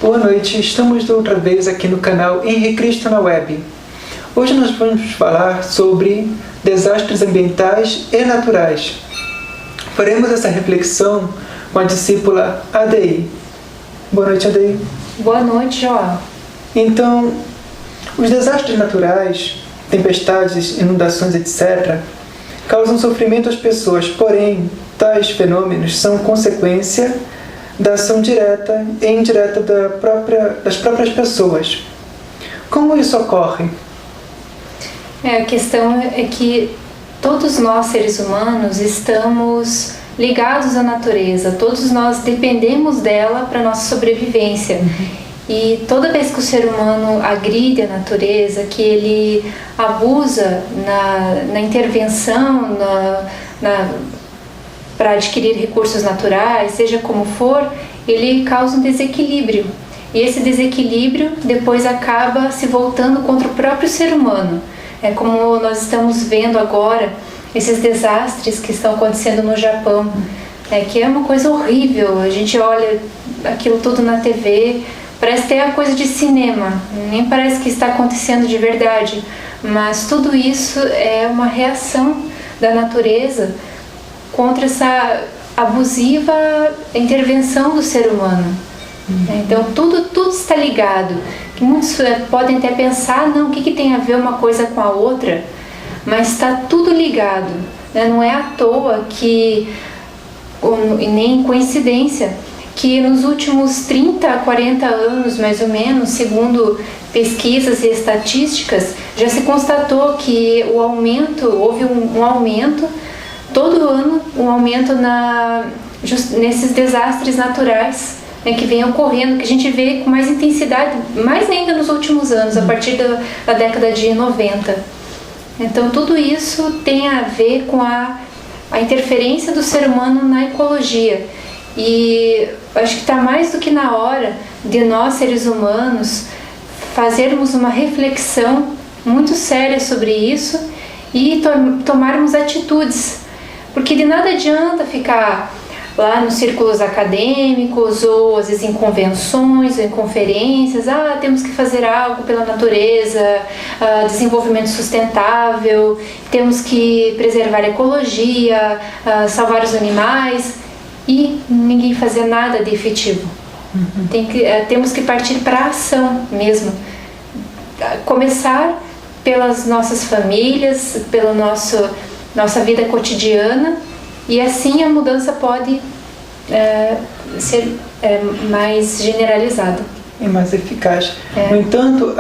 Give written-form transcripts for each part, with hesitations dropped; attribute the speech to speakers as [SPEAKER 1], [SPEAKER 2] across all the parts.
[SPEAKER 1] Boa noite, estamos outra vez aqui no canal Henri Cristo na Web. Hoje nós vamos falar sobre desastres ambientais e naturais. Faremos essa reflexão com a discípula ADI. Boa noite, ADI.
[SPEAKER 2] Boa noite, João.
[SPEAKER 1] Então, os desastres naturais, tempestades, inundações, etc., causam sofrimento às pessoas, porém, tais fenômenos são consequência da ação direta e indireta das próprias pessoas. Como isso ocorre?
[SPEAKER 2] A questão é que todos nós, seres humanos, estamos ligados à natureza, todos nós dependemos dela para a nossa sobrevivência. E toda vez que o ser humano agride a natureza, que ele abusa na intervenção, para adquirir recursos naturais, seja como for, ele causa um desequilíbrio. E esse desequilíbrio depois acaba se voltando contra o próprio ser humano. É como nós estamos vendo agora, esses desastres que estão acontecendo no Japão, que é uma coisa horrível. A gente olha aquilo tudo na TV, parece até a coisa de cinema, nem parece que está acontecendo de verdade. Mas tudo isso é uma reação da natureza contra essa abusiva intervenção do ser humano. Então tudo está ligado. Muitos podem até pensar, não, o que tem a ver uma coisa com a outra? Mas está tudo ligado. Não é à toa que, e nem coincidência, que nos últimos 30 a 40 anos, mais ou menos, segundo pesquisas e estatísticas, já se constatou que houve um aumento todo ano, um aumento nesses desastres naturais, que vem ocorrendo, que a gente vê com mais intensidade, mais ainda nos últimos anos, a partir da década de 90. Então tudo isso tem a ver com a interferência do ser humano na ecologia. E acho que está mais do que na hora de nós, seres humanos, fazermos uma reflexão muito séria sobre isso e tomarmos atitudes. Porque de nada adianta ficar lá nos círculos acadêmicos ou às vezes em convenções ou em conferências, temos que fazer algo pela natureza, desenvolvimento sustentável, temos que preservar a ecologia, salvar os animais, e ninguém fazer nada de efetivo. Temos que partir para a ação mesmo. Começar pelas nossas famílias, pela nossa vida cotidiana, e assim a mudança pode ser mais generalizada.
[SPEAKER 1] E mais eficaz. No entanto,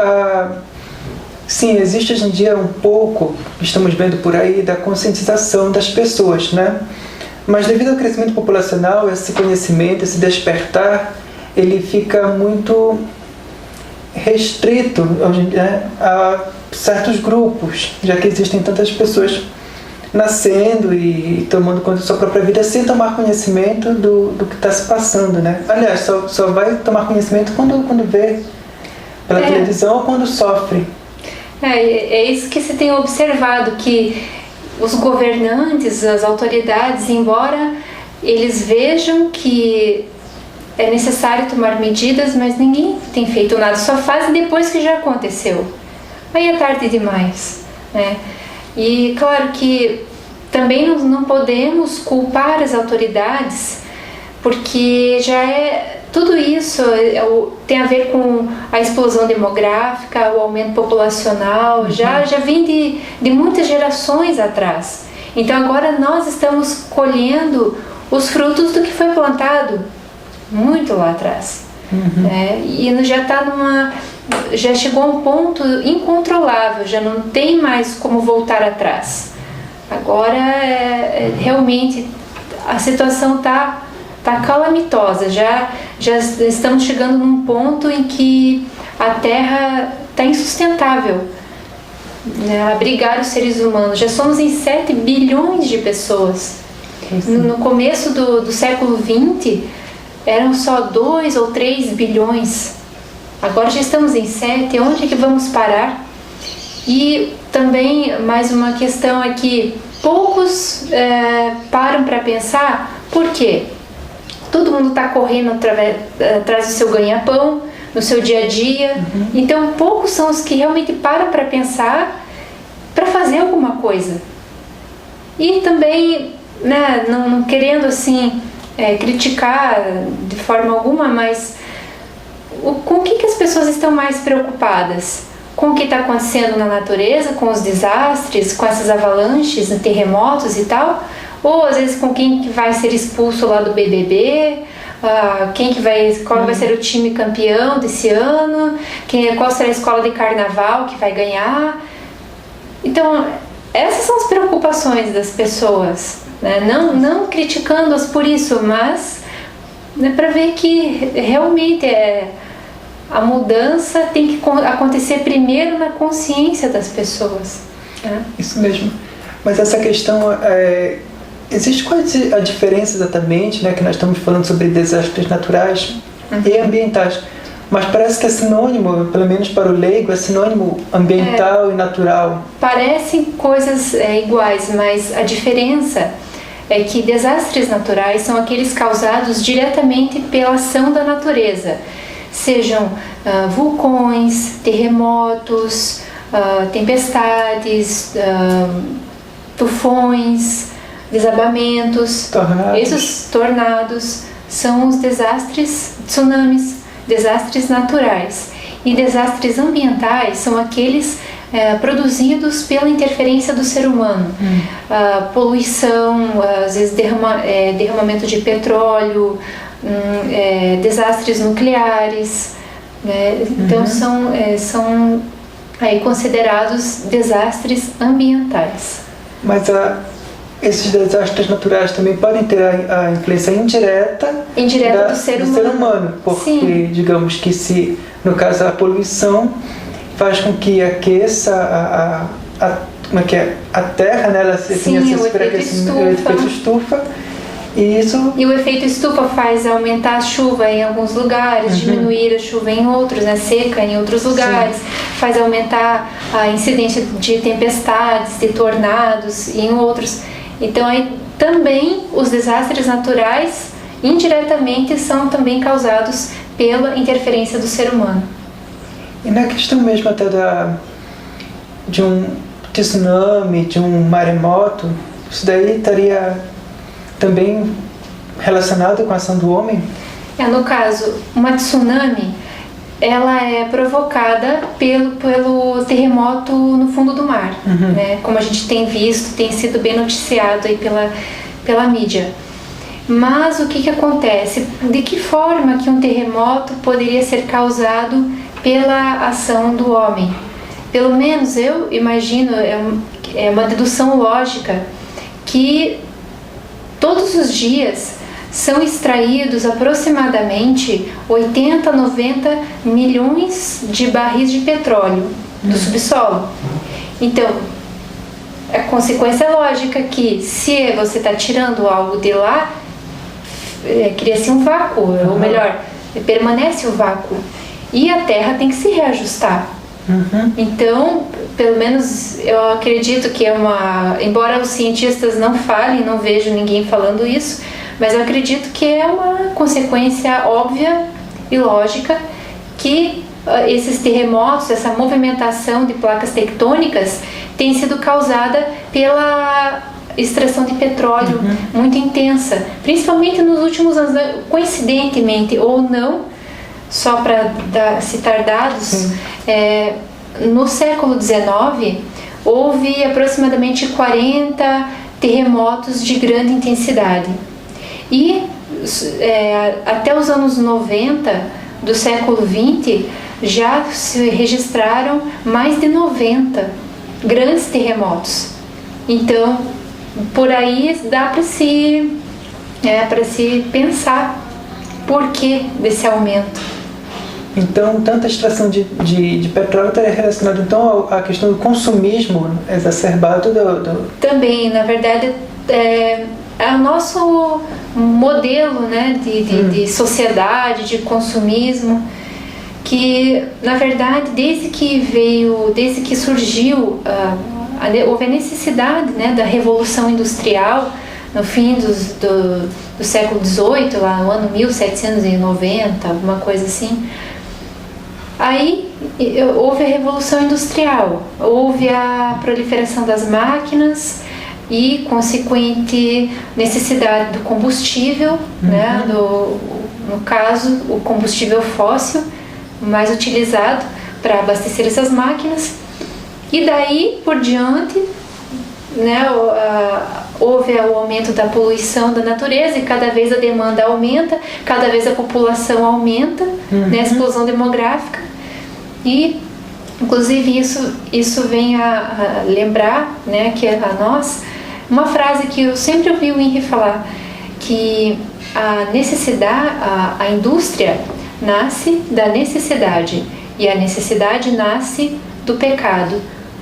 [SPEAKER 1] sim, existe hoje em dia um pouco, estamos vendo por aí, da conscientização das pessoas, né? Mas devido ao crescimento populacional, esse conhecimento, esse despertar, ele fica muito restrito, né, a certos grupos, já que existem tantas pessoas nascendo e tomando conta da sua própria vida sem tomar conhecimento do que está se passando, né? Aliás, só vai tomar conhecimento quando vê pela televisão ou quando sofre.
[SPEAKER 2] É isso que se tem observado, que os governantes, as autoridades, embora eles vejam que é necessário tomar medidas, mas ninguém tem feito nada, só fazem depois que já aconteceu. Aí é tarde demais, né? E claro que também não podemos culpar as autoridades, porque tudo isso tem a ver com a explosão demográfica, o aumento populacional, já vem de muitas gerações atrás. Então agora nós estamos colhendo os frutos do que foi plantado muito lá atrás. E já chegou a um ponto incontrolável, já não tem mais como voltar atrás. Agora realmente a situação está calamitosa, já estamos chegando num ponto em que a Terra está insustentável, né, abrigar os seres humanos. Já somos em 7 bilhões de pessoas. No começo do século XX eram só 2 ou 3 bilhões. Agora já estamos em 7, onde é que vamos parar? E também mais uma questão é que poucos param para pensar por quê? Todo mundo está correndo atrás do seu ganha-pão, no seu dia a dia. Então, poucos são os que realmente param para pensar, para fazer alguma coisa. E também, né, não querendo assim criticar de forma alguma, mas com o que as pessoas estão mais preocupadas? Com o que está acontecendo na natureza, com os desastres, com essas avalanches, terremotos e tal? Ou às vezes com quem vai ser expulso lá do BBB, qual vai ser o time campeão desse ano, qual será a escola de carnaval que vai ganhar? Então, essas são as preocupações das pessoas, né? Não criticando-as por isso, mas, né, para ver que realmente a mudança tem que acontecer primeiro na consciência das pessoas, né?
[SPEAKER 1] Isso mesmo. Mas essa questão, existe qual a diferença exatamente, né, que nós estamos falando sobre desastres naturais e ambientais, mas parece que é sinônimo, pelo menos para o leigo, é sinônimo ambiental e natural.
[SPEAKER 2] Parecem coisas iguais, mas a diferença é que desastres naturais são aqueles causados diretamente pela ação da natureza, sejam vulcões, terremotos, tempestades, tufões, desabamentos. Esses tornados são os desastres, tsunamis, desastres naturais. E desastres ambientais são aqueles produzidos pela interferência do ser humano. Poluição, às vezes derramamento de petróleo, desastres nucleares, né? Então são aí considerados desastres ambientais.
[SPEAKER 1] Mas esses desastres naturais também podem ter a influência indireta
[SPEAKER 2] do ser humano.
[SPEAKER 1] Porque,
[SPEAKER 2] sim,
[SPEAKER 1] digamos que se, no caso, a poluição faz com que aqueça a terra, né? Ela
[SPEAKER 2] sim, o efeito estufa. E o efeito estufa faz aumentar a chuva em alguns lugares, diminuir a chuva em outros, né, seca em outros lugares, faz aumentar a incidência de tempestades, de tornados em outros. Então aí também os desastres naturais indiretamente são também causados pela interferência do ser humano.
[SPEAKER 1] E na questão mesmo até de um tsunami, de um maremoto, isso daí estaria também relacionado com a ação do homem?
[SPEAKER 2] No caso, uma tsunami, ela é provocada pelo terremoto no fundo do mar, né? Como a gente tem visto, tem sido bem noticiado aí pela mídia. Mas o que acontece? De que forma que um terremoto poderia ser causado pela ação do homem? Pelo menos eu imagino, é uma dedução lógica, que todos os dias são extraídos aproximadamente 80 a 90 milhões de barris de petróleo do subsolo. Então, a consequência lógica é que se você está tirando algo de lá, cria-se um vácuo, ou melhor, permanece o vácuo. E a Terra tem que se reajustar. Então, pelo menos eu acredito que embora os cientistas não falem, não vejo ninguém falando isso, mas eu acredito que é uma consequência óbvia e lógica que esses terremotos, essa movimentação de placas tectônicas tem sido causada pela extração de petróleo muito intensa, principalmente nos últimos anos, coincidentemente ou não, só para citar dados, no século XIX houve aproximadamente 40 terremotos de grande intensidade e até os anos 90 do século XX já se registraram mais de 90 grandes terremotos. Então, por aí dá para se pensar por que desse aumento.
[SPEAKER 1] Então, tanta extração de petróleo estaria relacionada então à questão do consumismo exacerbado
[SPEAKER 2] Também, na verdade, é o nosso modelo, né, de sociedade, de consumismo, que, na verdade, desde que surgiu, houve a necessidade, né, da Revolução Industrial, no fim do século XVIII, lá no ano 1790, alguma coisa assim, Aí houve a Revolução Industrial, houve a proliferação das máquinas e consequente necessidade do combustível, né, no caso o combustível fóssil mais utilizado para abastecer essas máquinas, e daí por diante, né, houve o aumento da poluição da natureza e cada vez a demanda aumenta, cada vez a população aumenta, né, a explosão demográfica, e inclusive isso vem a lembrar, né, que a nós uma frase que eu sempre ouvi o Henri falar, que a necessidade, a indústria nasce da necessidade e a necessidade nasce do pecado.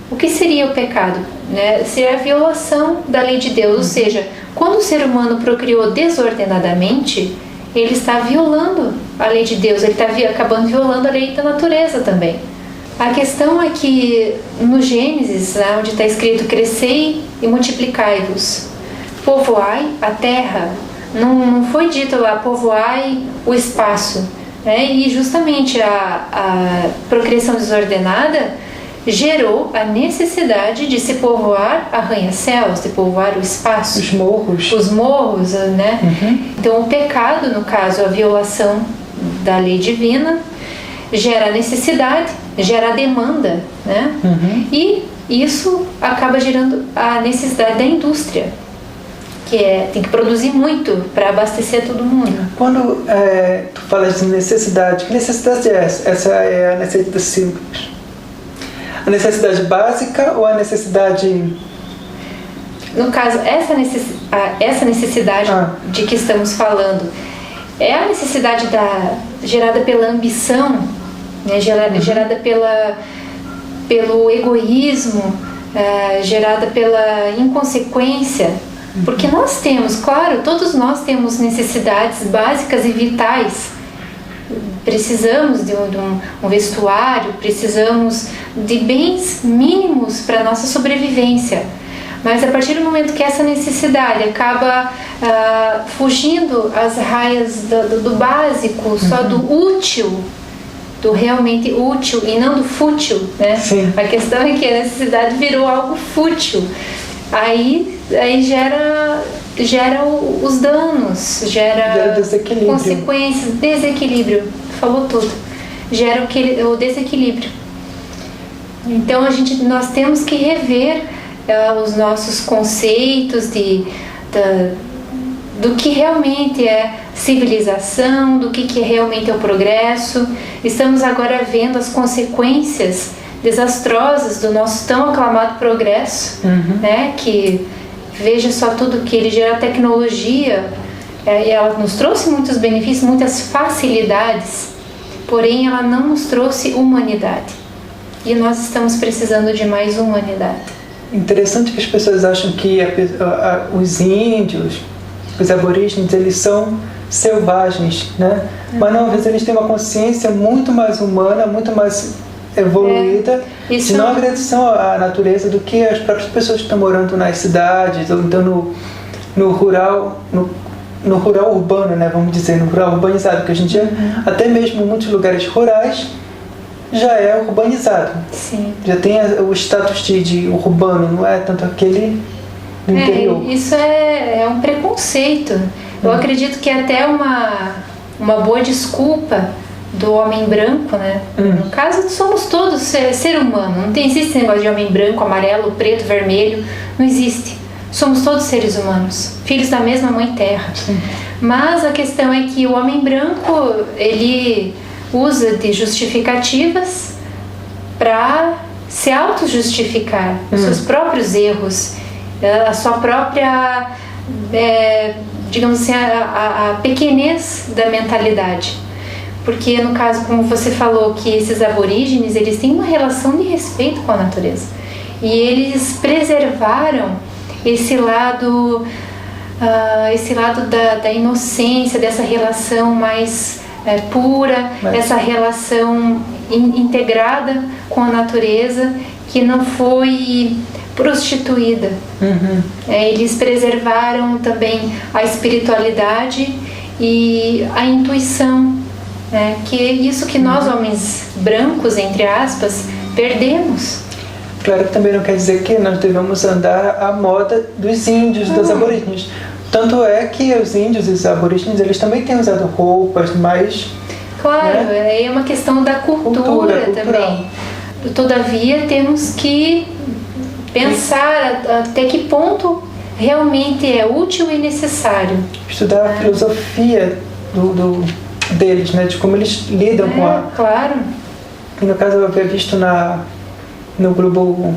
[SPEAKER 2] O que seria o pecado? Né? Seria a violação da lei de Deus, ou seja, quando o ser humano procriou desordenadamente, ele está violando a lei de Deus, ele está acabando violando a lei da natureza também. A questão é que no Gênesis, né, onde está escrito crescei e multiplicai-vos, povoai a terra, não foi dito lá povoai o espaço, né? E justamente a procriação desordenada gerou a necessidade de se povoar arranha-céus, de povoar o espaço, os morros, né? Então o pecado, no caso a violação da lei divina, gera a necessidade, gera a demanda, né? E isso acaba gerando a necessidade da indústria, que tem que produzir muito para abastecer todo mundo.
[SPEAKER 1] Quando tu falas de necessidade, que necessidade é essa? Essa é a necessidade simples? A necessidade básica ou a necessidade...
[SPEAKER 2] No caso, essa necessidade de que estamos falando é a necessidade gerada pela ambição, né, gerada pelo egoísmo, gerada pela inconsequência, porque nós temos, claro, todos nós temos necessidades básicas e vitais. Precisamos de um vestuário, precisamos de bens mínimos para a nossa sobrevivência. Mas a partir do momento que essa necessidade acaba fugindo às raias do básico, só do útil, do realmente útil e não do fútil, né?
[SPEAKER 1] Sim.
[SPEAKER 2] A questão é que a necessidade virou algo fútil. Aí gera os danos, gera consequências, desequilíbrio, falou tudo, gera o desequilíbrio. Então nós temos que rever os nossos conceitos do que realmente é civilização, do que realmente é o progresso. Estamos agora vendo as consequências desastrosas do nosso tão aclamado progresso, né? Que veja só tudo que ele gera, tecnologia, ela nos trouxe muitos benefícios, muitas facilidades, porém ela não nos trouxe humanidade, e nós estamos precisando de mais humanidade.
[SPEAKER 1] Interessante que as pessoas acham que os índios, os aborígenes, eles são selvagens, né? Mas não, às vezes eles têm uma consciência muito mais humana, muito mais evoluída, de não agressão à natureza do que as próprias pessoas que estão morando nas cidades, ou então no rural urbano, né? Vamos dizer, no rural urbanizado, porque hoje em dia, até mesmo muitos lugares rurais já é urbanizado.
[SPEAKER 2] Sim.
[SPEAKER 1] Já tem o status de urbano, não é tanto aquele do interior.
[SPEAKER 2] Isso é um preconceito. Eu acredito que é até uma boa desculpa do homem branco, né? No caso, somos todos ser humano. Não existe esse negócio de homem branco, amarelo, preto, vermelho. Não existe. Somos todos seres humanos, filhos da mesma mãe terra.
[SPEAKER 1] Sim.
[SPEAKER 2] Mas a questão é que o homem branco, ele usa de justificativas para se auto-justificar os seus próprios erros, a sua própria, digamos assim, a pequenez da mentalidade. Porque no caso, como você falou, que esses aborígenes, eles têm uma relação de respeito com a natureza, e eles preservaram esse lado da inocência, dessa relação mais pura, essa relação integrada com a natureza, que não foi prostituída. Eles preservaram também a espiritualidade e a intuição, né? Que é isso que nós, homens brancos, entre aspas, perdemos.
[SPEAKER 1] Claro que também não quer dizer que nós devemos andar à moda dos índios, dos aborígenes. Tanto é que os índios e os aborígenes, eles também têm usado roupas mais...
[SPEAKER 2] Claro, né? É uma questão da cultura também. Todavia, temos que pensar até que ponto realmente é útil e necessário.
[SPEAKER 1] Estudar a filosofia deles, né? De como eles lidam com a...
[SPEAKER 2] Claro.
[SPEAKER 1] E no caso eu havia visto no Globo,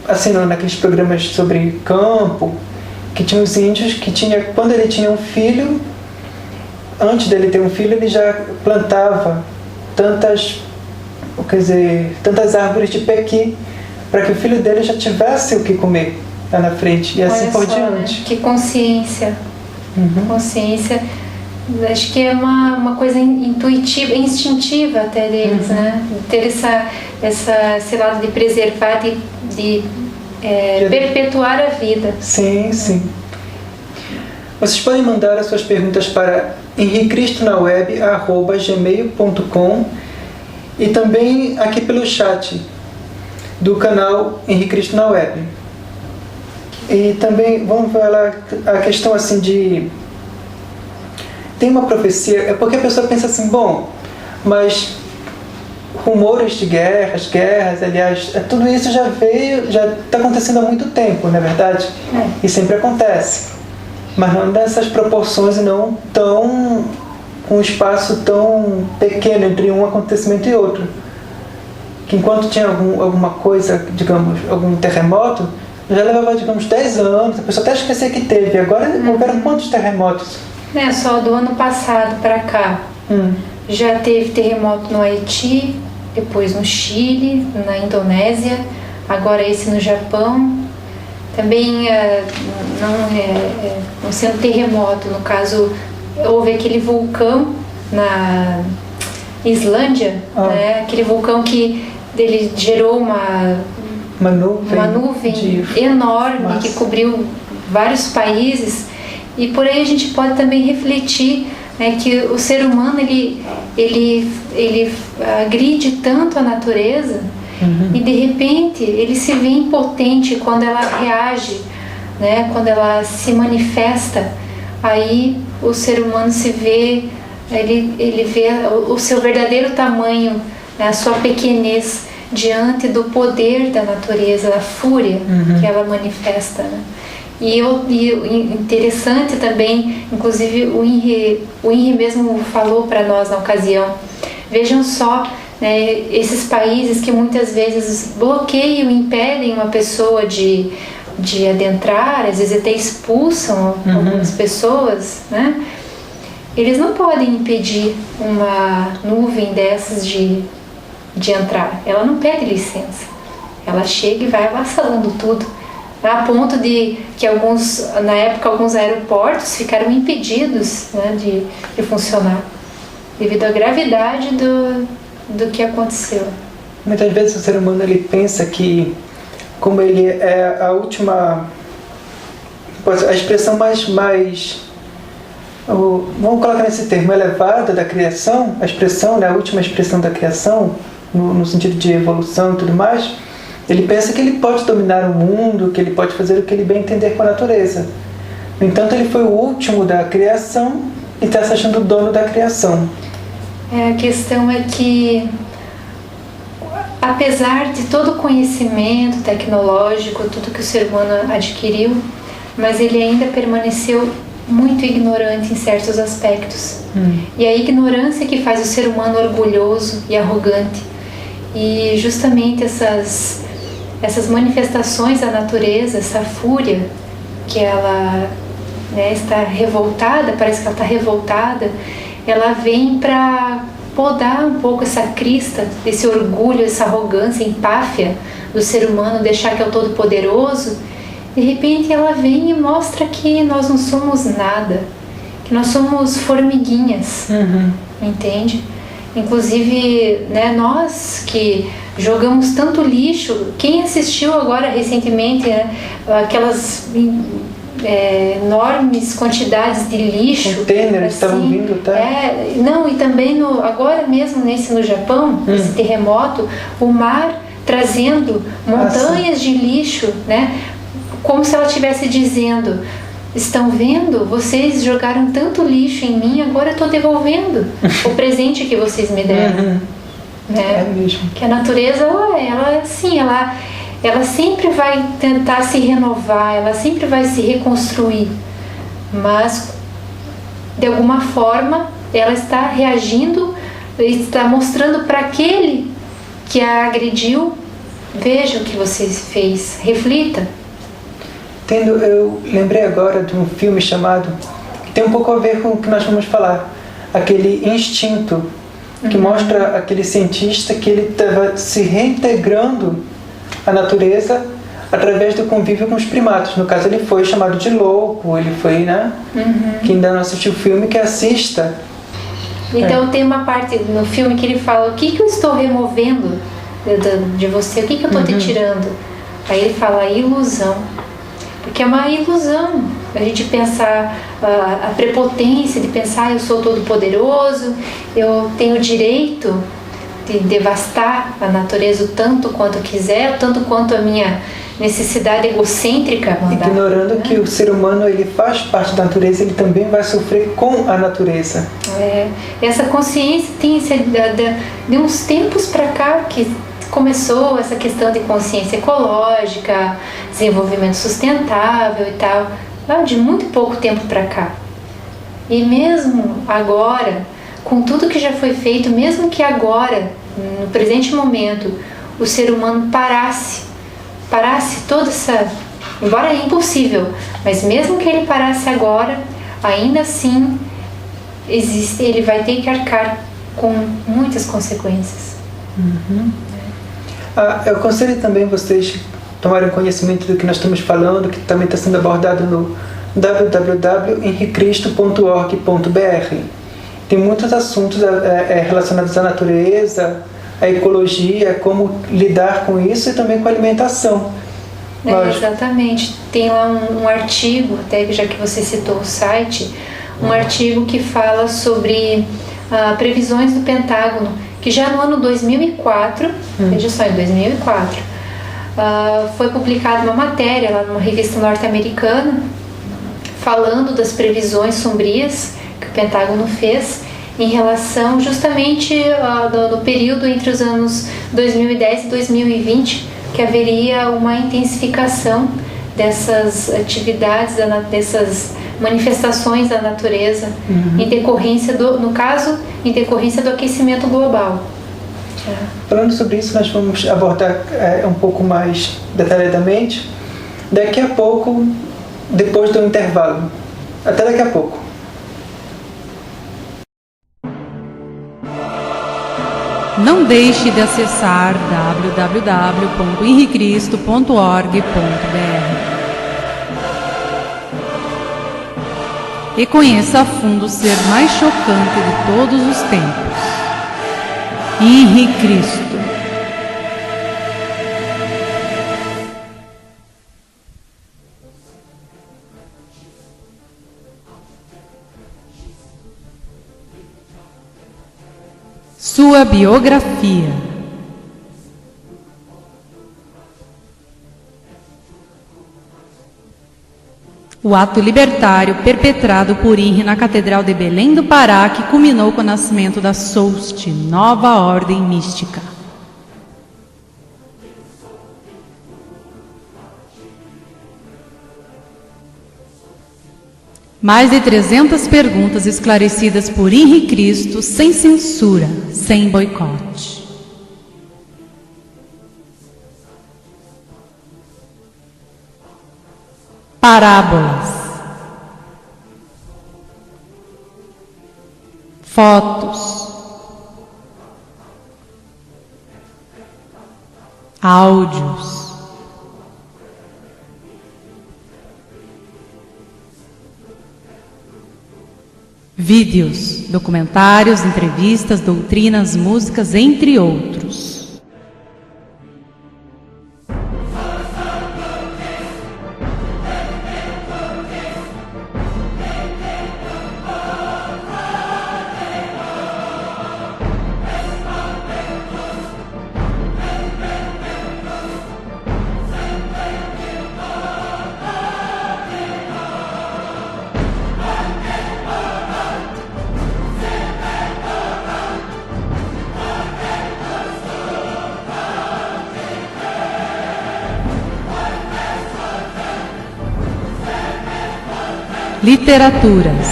[SPEAKER 1] assim, naqueles programas sobre campo, que tinha os índios que quando ele tinha um filho, antes dele ter um filho, ele já plantava tantas árvores de pequi para que o filho dele já tivesse o que comer lá na frente, e assim por diante.
[SPEAKER 2] Né? Que consciência. Consciência, acho que é uma coisa intuitiva, instintiva até deles, né? Ter esse lado de preservar, de perpetuar a vida.
[SPEAKER 1] Sim, sim. Vocês podem mandar as suas perguntas para henricristonaweb@gmail.com e também aqui pelo chat do canal Henrique Cristo na Web. E também vamos falar a questão assim de... Tem uma profecia, é porque a pessoa pensa assim, bom, mas rumores de guerras, aliás, tudo isso já está acontecendo há muito tempo, não é verdade? E sempre acontece. Mas não nessas proporções e não com um espaço tão pequeno entre um acontecimento e outro. Que enquanto tinha alguma coisa, digamos, algum terremoto, já levava, digamos, 10 anos, a pessoa até esquecia que teve. Agora houveram quantos terremotos?
[SPEAKER 2] Só do ano passado para cá. Já teve terremoto no Haiti, depois no Chile, na Indonésia, agora esse no Japão. Também não sendo terremoto, no caso, houve aquele vulcão na Islândia, né? Aquele vulcão que ele gerou uma nuvem enorme que cobriu vários países. E por aí a gente pode também refletir, né, que o ser humano ele agride tanto a natureza e de repente ele se vê impotente quando ela reage, né, quando ela se manifesta. Aí o ser humano se vê, ele vê o seu verdadeiro tamanho, né, a sua pequenez diante do poder da natureza, da fúria que ela manifesta, né? E interessante também, inclusive o INRI mesmo falou para nós na ocasião, vejam só, né, esses países que muitas vezes bloqueiam, impedem uma pessoa de adentrar, às vezes até expulsam algumas pessoas, né? Eles não podem impedir uma nuvem dessas de entrar. Ela não pede licença, ela chega e vai avassalando tudo, a ponto de que na época alguns aeroportos ficaram impedidos, né, de funcionar devido à gravidade do que aconteceu.
[SPEAKER 1] Muitas vezes o ser humano ele pensa que, como ele é a última, a expressão mais vamos colocar nesse termo, elevada da criação, a expressão, né, a última expressão da criação, no sentido de evolução e tudo mais, ele pensa que ele pode dominar o mundo, que ele pode fazer o que ele bem entender com a natureza. No entanto, ele foi o último da criação e está se achando o dono da criação.
[SPEAKER 2] A questão é que, apesar de todo o conhecimento tecnológico, tudo que o ser humano adquiriu, mas ele ainda permaneceu muito ignorante em certos aspectos. E a ignorância que faz o ser humano orgulhoso e arrogante. E justamente essas manifestações da natureza, essa fúria que ela, né, está revoltada, parece que ela está revoltada, ela vem para podar um pouco essa crista, esse orgulho, essa arrogância, empáfia do ser humano, deixar que é o todo-poderoso. De repente ela vem e mostra que nós não somos nada, que nós somos formiguinhas, entende? Inclusive, né, nós que jogamos tanto lixo, quem assistiu agora recentemente, né, aquelas enormes quantidades de lixo.
[SPEAKER 1] Containers estavam vindo, tá?
[SPEAKER 2] Não, e também agora mesmo no Japão, esse terremoto, o mar trazendo montanhas de lixo, né? Como se ela estivesse dizendo: estão vendo? Vocês jogaram tanto lixo em mim, agora eu estou devolvendo o presente que vocês me deram.
[SPEAKER 1] É mesmo.
[SPEAKER 2] Que a natureza, ela é assim, ela sempre vai tentar se renovar, ela sempre vai se reconstruir, mas de alguma forma ela está reagindo, está mostrando para aquele que a agrediu: veja o que você fez, reflita.
[SPEAKER 1] Eu lembrei agora de um filme chamado, que tem um pouco a ver com o que nós vamos falar, aquele Instinto, que mostra aquele cientista que ele estava se reintegrando à natureza através do convívio com os primatas. No caso, ele foi chamado de louco, ele foi, né? Quem ainda não assistiu o filme, que assista.
[SPEAKER 2] Então tem uma parte no filme que ele fala: o que eu estou removendo de você, o que eu estou te tirando? Aí ele fala: a ilusão. Porque é uma ilusão a gente pensar a prepotência de pensar: eu sou todo poderoso, eu tenho o direito de devastar a natureza o tanto quanto quiser, o tanto quanto a minha necessidade egocêntrica mandar.
[SPEAKER 1] Ignorando que o ser humano, ele faz parte da natureza, ele também vai sofrer com a natureza.
[SPEAKER 2] Essa consciência tem de uns tempos para cá que começou essa questão de consciência ecológica, desenvolvimento sustentável e tal, de muito pouco tempo para cá. E mesmo agora, com tudo que já foi feito, mesmo que agora, no presente momento, o ser humano parasse toda essa... Embora é impossível, mas mesmo que ele parasse agora, ainda assim ele vai ter que arcar com muitas consequências.
[SPEAKER 1] Eu aconselho também vocês tomarem conhecimento do que nós estamos falando, que também está sendo abordado no www.henricristo.org.br. Tem muitos assuntos relacionados à natureza, à ecologia, como lidar com isso e também com a alimentação.
[SPEAKER 2] Exatamente. Tem lá um artigo, até já que você citou o site, um artigo que fala sobre previsões do Pentágono, que já no ano 2004, veja só, em 2004, foi publicada uma matéria lá numa revista norte-americana falando das previsões sombrias que o Pentágono fez em relação justamente no período entre os anos 2010 e 2020, que haveria uma intensificação dessas atividades, dessas manifestações da natureza, em decorrência no caso, em decorrência do aquecimento global.
[SPEAKER 1] Falando sobre isso, nós vamos abordar um pouco mais detalhadamente daqui a pouco, depois do intervalo. Até daqui a pouco.
[SPEAKER 3] Não deixe de acessar www.henricristo.org.br e conheça a fundo o ser mais chocante de todos os tempos, Henri Cristo. Sua biografia. O ato libertário perpetrado por Henri na Catedral de Belém do Pará, que culminou com o nascimento da SOUST, Nova Ordem Mística. Mais de 300 perguntas esclarecidas por Henri Cristo, sem censura, sem boicote. Parábolas. Fotos. Áudios. Vídeos, documentários, entrevistas, doutrinas, músicas, entre outros. Literaturas.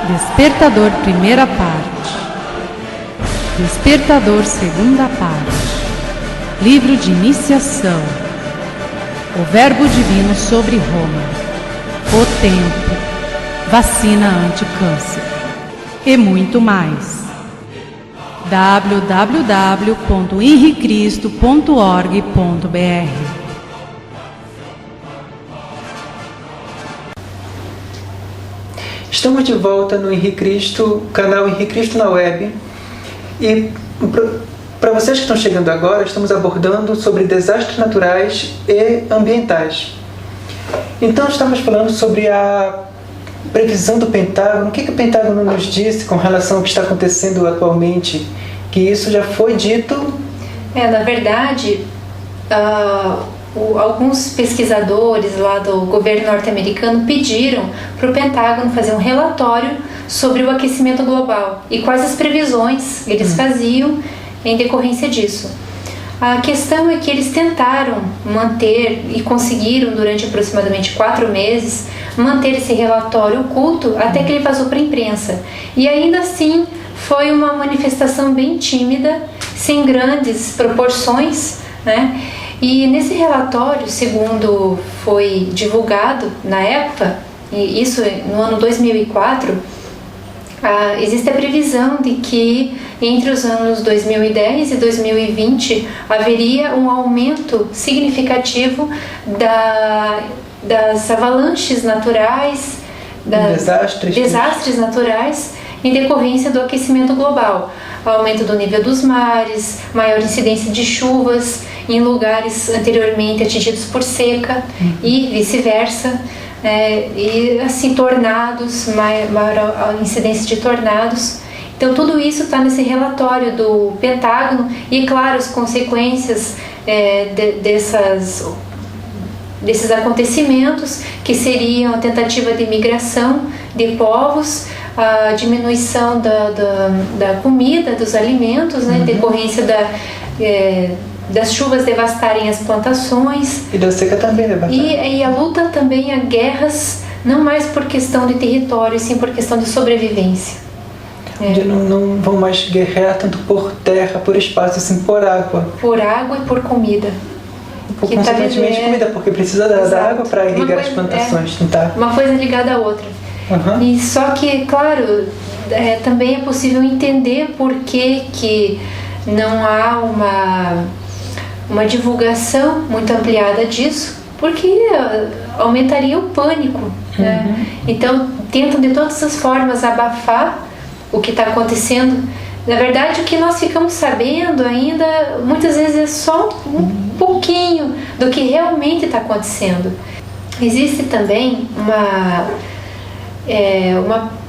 [SPEAKER 3] Despertador, primeira parte. Despertador, segunda parte. Livro de iniciação. O Verbo Divino sobre Roma. O Tempo. Vacina anti-câncer. E muito mais. www.henricristo.org.br.
[SPEAKER 1] Estamos de volta no Henri Cristo, canal Henri Cristo na web. E para vocês que estão chegando agora, estamos abordando sobre desastres naturais e ambientais. Então estamos falando sobre a previsão do Pentágono. O que o Pentágono nos disse com relação ao que está acontecendo atualmente? Que isso já foi dito?
[SPEAKER 2] Na verdade, alguns pesquisadores lá do governo norte-americano pediram para o Pentágono fazer um relatório sobre o aquecimento global e quais as previsões eles faziam em decorrência disso. A questão é que eles tentaram manter e conseguiram durante aproximadamente 4 meses manter esse relatório oculto até que ele vazou para a imprensa. E ainda assim foi uma manifestação bem tímida, sem grandes proporções, né? E nesse relatório, segundo foi divulgado na época, e isso no ano 2004, existe a previsão de que entre os anos 2010 e 2020 haveria um aumento significativo das avalanches naturais, desastres naturais em decorrência do aquecimento global, aumento do nível dos mares, maior incidência de chuvas em lugares anteriormente atingidos por seca e vice-versa. E assim, tornados, maior incidência de tornados. Então tudo isso está nesse relatório do Pentágono e, claro, as consequências desses acontecimentos, que seriam a tentativa de migração de povos, a diminuição da comida, dos alimentos, né, decorrência das chuvas devastarem as plantações.
[SPEAKER 1] E da seca também devastar.
[SPEAKER 2] E a luta também a guerras, não mais por questão de território, sim por questão de sobrevivência.
[SPEAKER 1] Onde não vão mais guerrear tanto por terra, por espaço, assim por água.
[SPEAKER 2] Por água e por comida.
[SPEAKER 1] Consequentemente comida, porque precisa da água para irrigar as plantações.
[SPEAKER 2] Uma coisa ligada à outra. E só que, claro, também é possível entender por que não há uma divulgação muito ampliada disso, porque aumentaria o pânico, né? Então tentam de todas as formas abafar o que está acontecendo. Na verdade, o que nós ficamos sabendo ainda muitas vezes é só um pouquinho do que realmente está acontecendo. Existe também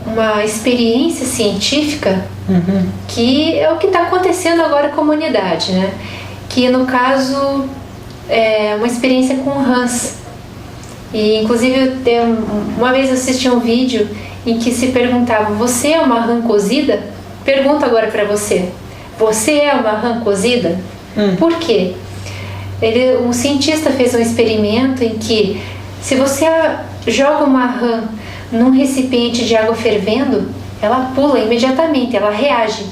[SPEAKER 2] uma experiência científica que é o que está acontecendo agora com a humanidade, né? Que no caso é uma experiência com rãs. E inclusive uma vez eu assisti um vídeo em que se perguntava: você é uma rã cozida? Pergunto agora para você: você é uma rã cozida? Por quê? Um cientista fez um experimento em que, se você joga uma rã num recipiente de água fervendo, ela pula imediatamente, ela reage.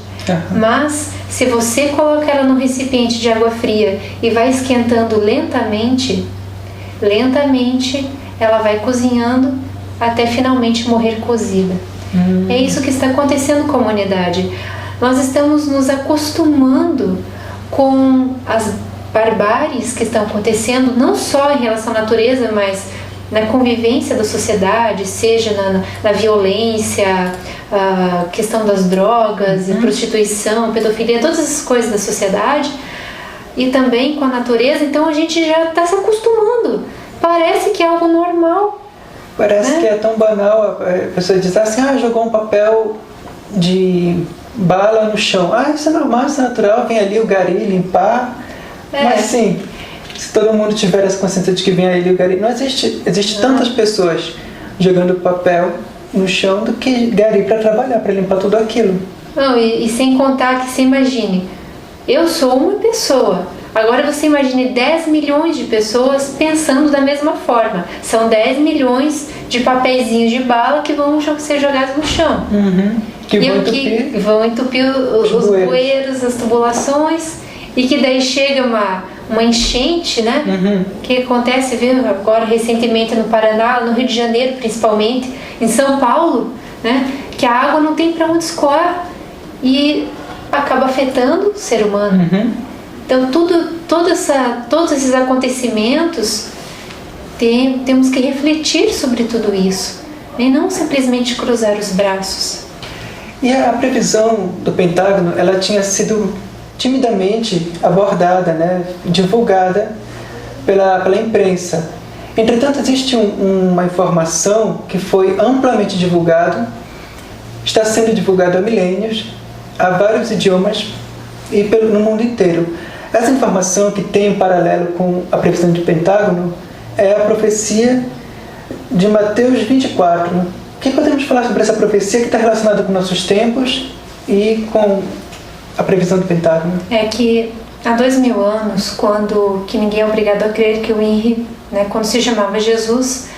[SPEAKER 2] Mas se você coloca ela num recipiente de água fria e vai esquentando lentamente, ela vai cozinhando até finalmente morrer cozida. É isso que está acontecendo com a humanidade. Nós estamos nos acostumando com as barbáries que estão acontecendo, não só em relação à natureza, mas na convivência da sociedade, seja na violência, a questão das drogas, prostituição, pedofilia, todas essas coisas da sociedade, e também com a natureza. Então a gente já está se acostumando. Parece que é algo normal.
[SPEAKER 1] Parece que é tão banal. A pessoa diz assim: jogou um papel de bala no chão. Isso é normal, isso é natural, vem ali o gari limpar. Mas sim, se todo mundo tiver essa consciência de que vem ali o gari, não existe tantas pessoas jogando papel no chão do que gari para trabalhar, para limpar tudo aquilo.
[SPEAKER 2] Não, e sem contar que, você imagine, eu sou uma pessoa. Agora você imagine 10 milhões de pessoas pensando da mesma forma. São 10 milhões de papeizinhos de bala que vão ser jogados no chão.
[SPEAKER 1] Que
[SPEAKER 2] vão entupir os bueiros, as tubulações, e que daí chega uma enchente, né? Que acontece, viu, agora recentemente no Paraná, no Rio de Janeiro principalmente, em São Paulo, né? Que a água não tem para onde escoar e acaba afetando o ser humano. Então todos esses acontecimentos temos que refletir sobre tudo isso e não simplesmente cruzar os braços.
[SPEAKER 1] E a previsão do Pentágono, ela tinha sido timidamente abordada, né, divulgada pela imprensa. Entretanto, existe uma informação que foi amplamente divulgada, está sendo divulgada há milênios, há vários idiomas e no mundo inteiro. Essa informação, que tem um paralelo com a previsão do Pentágono, é a profecia de Mateus 24. O que podemos falar sobre essa profecia que está relacionada com nossos tempos e com a previsão do Pentágono?
[SPEAKER 2] É que há 2000 anos, que ninguém é obrigado a crer que o Henry, né, quando se chamava Jesus,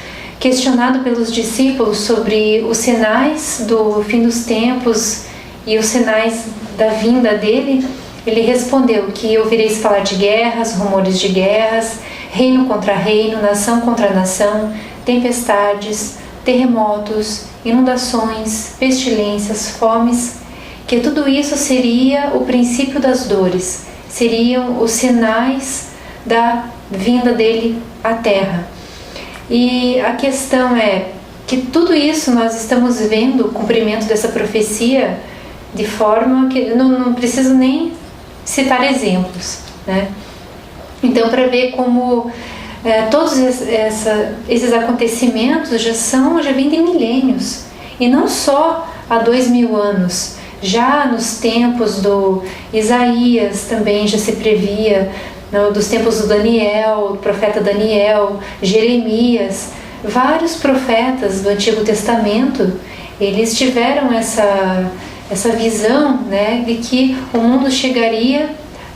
[SPEAKER 2] questionado pelos discípulos sobre os sinais do fim dos tempos e os sinais da vinda dele, ele respondeu que ouvireis falar de guerras, rumores de guerras, reino contra reino, nação contra nação, tempestades, terremotos, inundações, pestilências, fomes, que tudo isso seria o princípio das dores, seriam os sinais da vinda dele à Terra. E a questão é que tudo isso nós estamos vendo o cumprimento dessa profecia de forma que não preciso nem citar exemplos, né? Então, para ver como todos esses acontecimentos já vêm de milênios, e não só há 2000 anos, já nos tempos do Isaías também já se previa, dos tempos do Daniel, do profeta Daniel, Jeremias, vários profetas do Antigo Testamento, eles tiveram essa visão, né, de que o mundo chegaria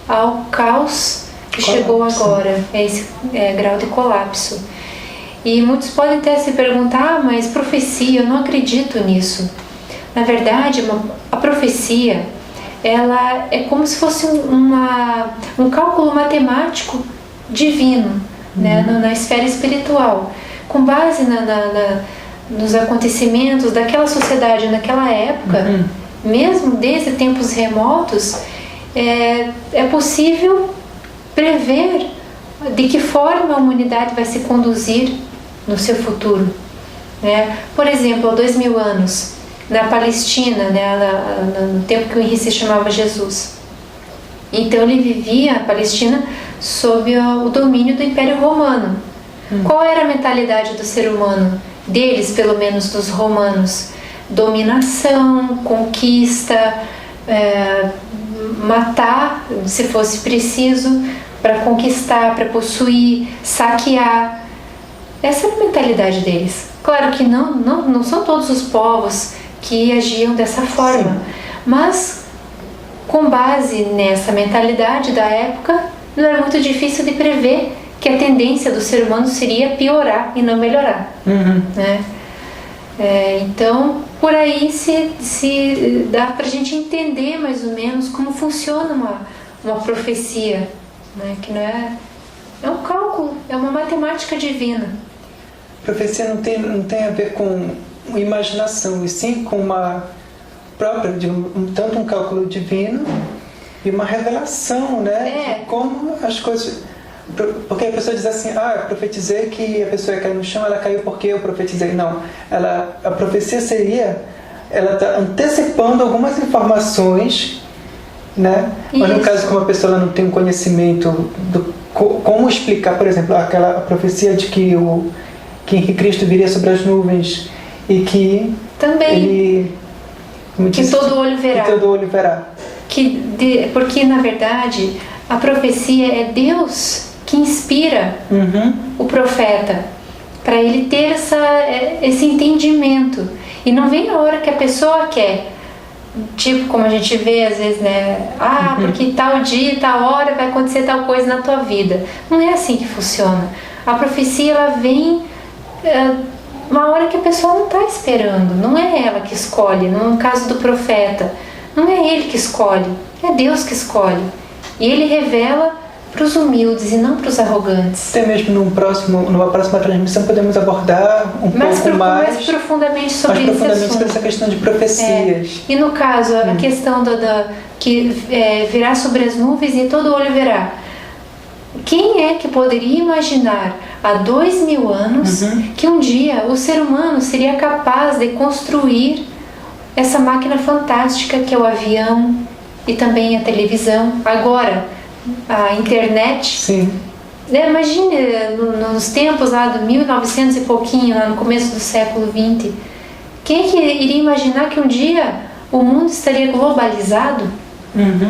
[SPEAKER 2] ao caos que chegou agora, esse grau de colapso. E muitos podem até se perguntar, mas profecia, eu não acredito nisso. Na verdade, a profecia, ela é como se fosse um cálculo matemático divino, né, na esfera espiritual, com base nos acontecimentos daquela sociedade naquela época. Mesmo desde tempos remotos, é possível prever de que forma a humanidade vai se conduzir no seu futuro, né? Por exemplo, há 2000 anos, na Palestina, né, no tempo que o Henry se chamava Jesus. Então ele vivia a Palestina sob o domínio do Império Romano. Qual era a mentalidade do ser humano? Deles, pelo menos dos romanos: dominação, conquista, matar, se fosse preciso, para conquistar, para possuir, saquear. Essa era a mentalidade deles. Claro que não são todos os povos que agiam dessa forma, mas com base nessa mentalidade da época, não era muito difícil de prever que a tendência do ser humano seria piorar e não melhorar, né? Então, por aí se dá para a gente entender mais ou menos como funciona uma profecia, né? Que não é um cálculo, é uma matemática divina.
[SPEAKER 1] Profecia não tem a ver com imaginação, e sim com uma própria, tanto um cálculo divino e uma revelação, né? De como as coisas. Porque a pessoa diz assim: eu profetizei que a pessoa ia cair no chão, ela caiu porque eu profetizei. Não, a profecia seria, ela está antecipando algumas informações, né? Mas no caso, como a pessoa não tem um conhecimento como explicar, por exemplo, a profecia de que Henrique Cristo viria sobre as nuvens e que
[SPEAKER 2] também todo olho verá.
[SPEAKER 1] Que todo olho verá.
[SPEAKER 2] Porque na verdade a profecia é Deus que inspira o profeta para ele ter esse entendimento, e não vem a hora que a pessoa quer, tipo como a gente vê às vezes, né? Porque tal dia, tal hora vai acontecer tal coisa na tua vida. Não é assim que funciona. A profecia, ela vem uma hora que a pessoa não está esperando, não é ela que escolhe. No caso do profeta, não é ele que escolhe, é Deus que escolhe. E ele revela para os humildes e não para os arrogantes.
[SPEAKER 1] Até mesmo numa próxima transmissão podemos abordar mais
[SPEAKER 2] profundamente sobre esse assunto.
[SPEAKER 1] Sobre essa questão de profecias.
[SPEAKER 2] E no caso, a questão que virá sobre as nuvens e todo olho verá. Quem é que poderia imaginar há 2000 anos que um dia o ser humano seria capaz de construir essa máquina fantástica que é o avião e também a televisão, agora a internet?
[SPEAKER 1] Sim.
[SPEAKER 2] Imagine nos tempos lá do 1900 e pouquinho, lá no começo do século XX, quem é que iria imaginar que um dia o mundo estaria globalizado?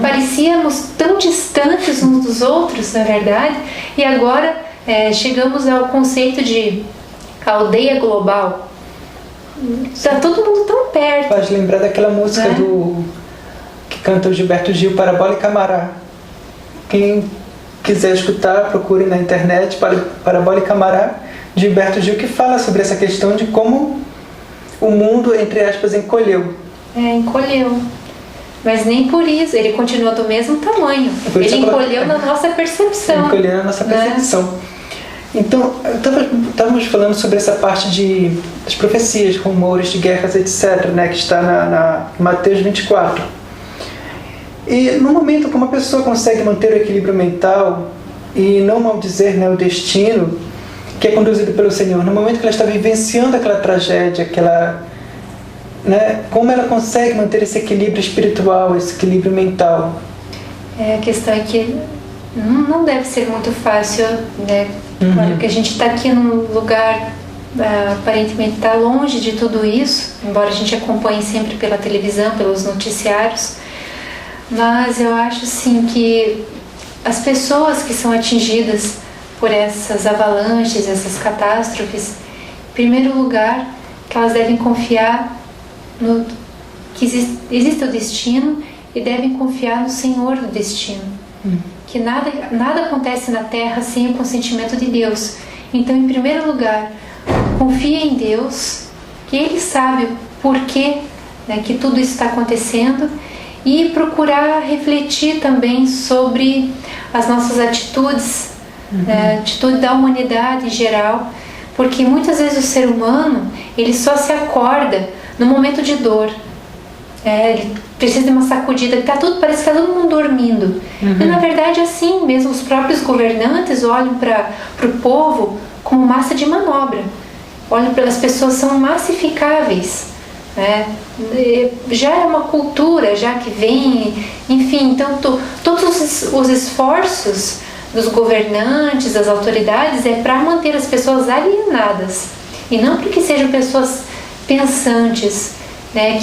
[SPEAKER 2] Parecíamos tão distantes uns dos outros, na verdade, e agora chegamos ao conceito de aldeia global. Está todo mundo tão perto.
[SPEAKER 1] Faz lembrar daquela música que canta o Gilberto Gil, Parabola e Camará. Quem quiser escutar, procure na internet Parabola e Camará, Gilberto Gil, que fala sobre essa questão de como o mundo, entre aspas, encolheu.
[SPEAKER 2] Encolheu. Mas nem por isso, ele continua do mesmo tamanho. Ele encolheu na nossa percepção.
[SPEAKER 1] Encolheu na nossa percepção. Então, estávamos falando sobre essa parte das profecias, rumores de guerras, etc., né, que está na Mateus 24. E no momento como a pessoa consegue manter o equilíbrio mental e não maldizer, né, o destino que é conduzido pelo Senhor, no momento que ela está vivenciando aquela tragédia, como ela consegue manter esse equilíbrio espiritual, esse equilíbrio mental?
[SPEAKER 2] A questão é que não deve ser muito fácil, né? Porque a gente está aqui num lugar aparentemente está longe de tudo isso, embora a gente acompanhe sempre pela televisão, pelos noticiários, mas eu acho sim que as pessoas que são atingidas por essas avalanches, essas catástrofes, em primeiro lugar, que elas devem confiar que existe o destino e devem confiar no Senhor do destino. Que nada acontece na terra sem o consentimento de Deus. Então, em primeiro lugar, confie em Deus, que Ele sabe o porquê, né, que tudo isso está acontecendo, e procurar refletir também sobre as nossas atitudes, atitude da humanidade em geral, porque muitas vezes o ser humano ele só se acorda no momento de dor. Ele precisa de uma sacudida, parece que está todo mundo dormindo. E na verdade é assim mesmo, os próprios governantes olham para o povo como massa de manobra. Olham para as pessoas, são massificáveis. Já é uma cultura, já que vem, enfim, então todos os esforços dos governantes, das autoridades, é para manter as pessoas alienadas, e não para que sejam pessoas pensantes,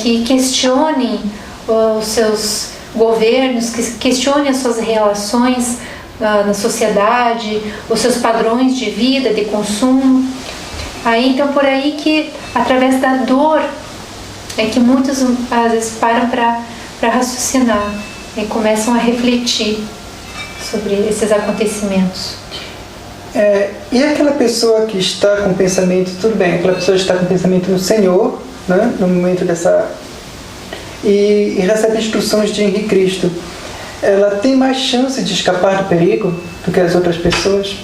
[SPEAKER 2] que questionem os seus governos, que questionem as suas relações na sociedade, os seus padrões de vida, de consumo. Então por aí que através da dor é que muitos às vezes param para raciocinar e começam a refletir sobre esses acontecimentos.
[SPEAKER 1] E aquela pessoa que está com o pensamento, tudo bem, aquela pessoa está com o pensamento no Senhor, né, no momento e recebe instruções de Henrique Cristo, ela tem mais chance de escapar do perigo do que as outras pessoas?